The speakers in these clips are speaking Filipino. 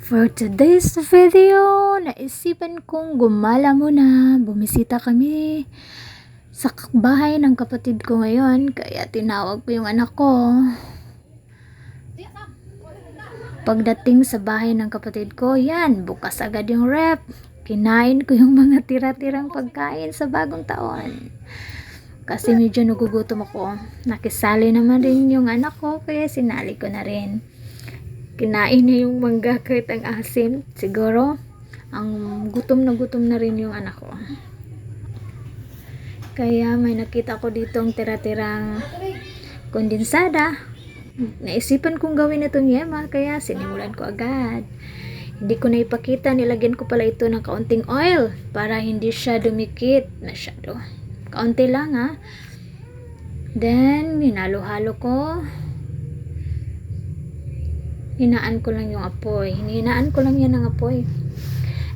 For today's video, naisipan kong gumala muna. Bumisita kami sa bahay ng kapatid ko ngayon, kaya tinawag ko yung anak ko. Pagdating sa bahay ng kapatid ko, yan, bukas agad yung rep. Kinain ko yung mga tira-tirang pagkain sa bagong taon. Kasi medyo nagugutom ako. Nakisali naman rin yung anak ko, kaya sinali ko na rin. Kinain niya yung mangga kahit ang asim. Siguro, ang gutom na rin yung anak ko. Kaya may nakita ko ditong tira-tirang kondensada. Naisipan kong gawin itong yema, kaya sinimulan ko agad. Hindi ko na ipakita, nilagyan ko pala ito ng kaunting oil para hindi siya dumikit masyado. Kaunti lang ha. Then, hinalo-halo ko. Hinaan ko lang yung apoy. Hinaan ko lang yan ng apoy.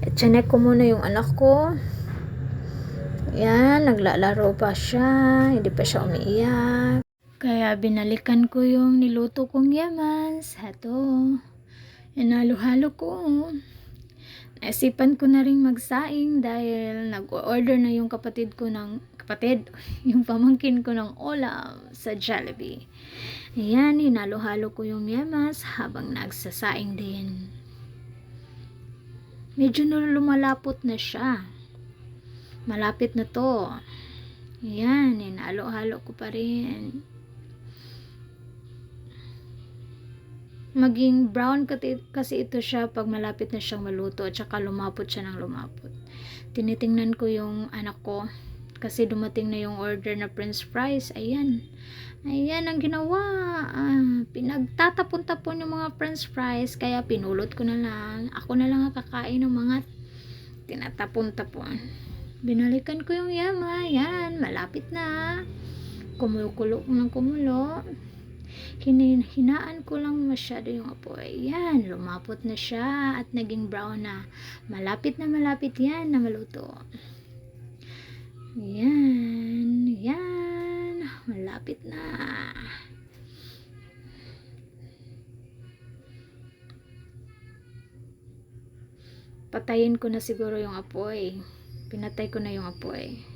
At chinek ko muna yung anak ko. Yan, naglalaro pa siya. Hindi pa siya umiiyak. Kaya binalikan ko yung niluto kong yamas. Hato. Hinalo-halo ko. Naisipan ko na rin magsaing dahil nag-order na yung yung pamangkin ko ng ulam sa Jollibee. Ayan, hinalo-halo ko yung yamas habang nagsasaing din. Medyo lumalapot na siya. Malapit na to. Ayan, hinalo-halo ko pa rin. Maging brown kasi ito siya pag malapit na siyang maluto at saka lumapot siya ng lumapot. Tinitingnan ko yung anak ko kasi dumating na yung order na french fries. Ayan ang ginawa. Pinagtatapon-tapon yung mga french fries, kaya pinulot ko na lang. Ako na lang ang kakain ng mga tinatapon-tapon. Binalikan ko yung yama. Yan, malapit na. Kumulo ng kumulo. Hinaan ko lang masyado yung apoy. Yan, lumapot na siya at naging brown na. Malapit yan na maluto. Yan, malapit na. Patayin ko na siguro yung apoy. Pinatay ko na yung apoy.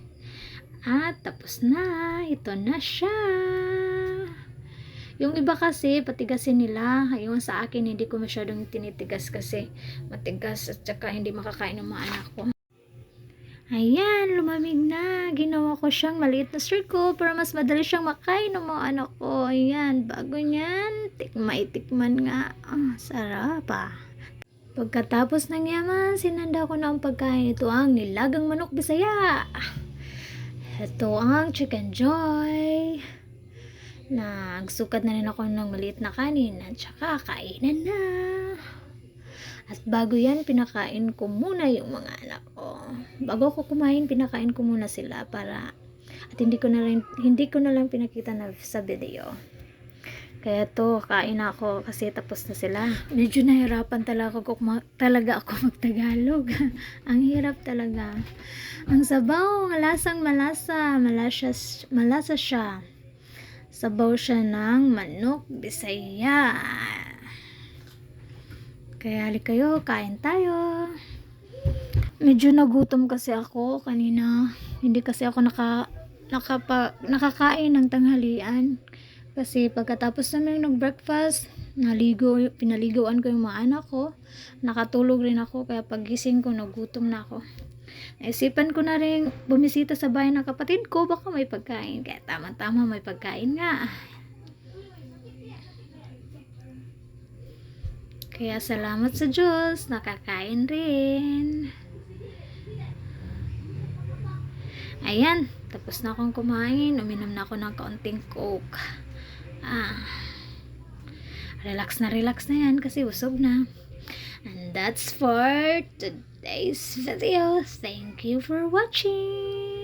At tapos na. Ito na siya. Yung iba kasi, patigasin nila. Yung sa akin, hindi ko masyadong tinitigas kasi matigas at saka hindi makakain ng mga anak ko. Ayan, lumamig na. Ginawa ko siyang maliit na circle para mas madali siyang makain ng mga anak ko. Ayan, bago niyan, tikman nga. Sarap ah. Pagkatapos ng yaman, sinanda ko na ang pagkain. Ito ang nilagang manok Bisaya. Ito ang chicken joy. Nagsukat na rin ako ng maliit na kanin at saka kainan na. At bago yan, pinakain ko muna yung mga anak ko. Bago ko kumain, pinakain ko muna sila para at hindi ko na lang pinakita na sa video. Kaya to, kain ako kasi tapos na sila. Medyo nahirapan talaga ako magtagalog. Ang hirap talaga. Ang sabaw, malasang malasa. Malasa siya. Sabaw siya ng manok Bisaya. Kaya halik kayo, kain tayo. Medyo nagutom kasi ako kanina. Hindi kasi ako nakakain ng tanghalian. Kasi pagkatapos namin nag-breakfast, pinaligoan ko yung mga anak ko. Nakatulog rin ako, kaya pagising ko, nagutom na ako. Naisipan ko na rin bumisita sa bahay ng kapatid ko, baka may pagkain. Kaya tama-tama may pagkain nga. Kaya salamat sa Diyos, nakakain rin. Ayan, tapos na akong kumain. Uminom na ako ng kaunting coke. Relax na yan kasi usog na. And that's for today's video. Thank you for watching.